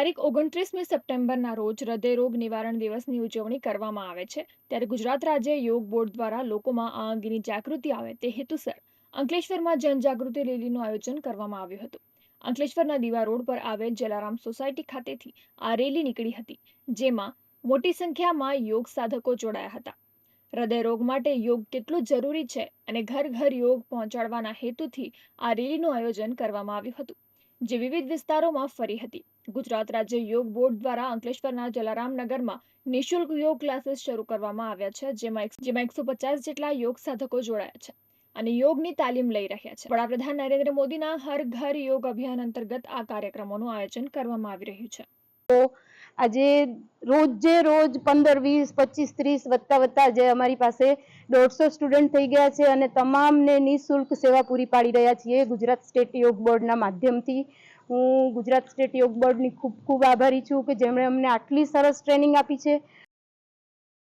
તારીખ 29મી સપ્ટેમ્બરના રોજ હૃદયરોગ નિવારણ દિવસની ઉજવણી કરવામાં આવે છે ત્યારે ગુજરાત રાજ્ય યોગ બોર્ડ દ્વારા લોકોમાં આ અંગેની જાગૃતિ આવે તે હેતુસર અંકલેશ્વરમાં જનજાગૃતિ રેલીનું આયોજન કરવામાં આવ્યું હતું। અંકલેશ્વરના દીવા રોડ પર આવેલ જલારામ સોસાયટી ખાતેથી આ રેલી નીકળી હતી, જેમાં મોટી સંખ્યામાં યોગ સાધકો જોડાયા હતા। હૃદયરોગ માટે યોગ કેટલું જરૂરી છે અને ઘર ઘર યોગ પહોંચાડવાના હેતુથી આ રેલીનું આયોજન કરવામાં આવ્યું હતું, જે વિવિધ વિસ્તારોમાં ફરી હતી। ગુજરાત રાજ્ય યોગ બોર્ડ દ્વારા અંકલેશ્વરના જલારામ નગરમાં નિઃશુલ્ક યોગ ક્લાસીસ શરૂ કરવામાં આવ્યા છે, જેમાં 150 જેટલા યોગ સાધકો જોડાયા છે અને યોગની તાલીમ લઈ રહ્યા છે। વડાપ્રધાન નરેન્દ્ર મોદીના હર ઘર યોગ અભિયાન અંતર્ગત આ કાર્યક્રમોનું આયોજન કરવામાં આવી રહ્યું છે। આજે રોજ 15, 20, 25, 30 વધતા જે અમારી પાસે 150 સ્ટુડન્ટ થઈ ગયા છે અને તમામને નિઃશુલ્ક સેવા પૂરી પાડી રહ્યા છીએ ગુજરાત સ્ટેટ યોગ બોર્ડના માધ્યમથી। હું ગુજરાત સ્ટેટ યોગ બોર્ડની ખૂબ આભારી છું કે જેમણે અમને આટલી સરસ ટ્રેનિંગ આપી છે।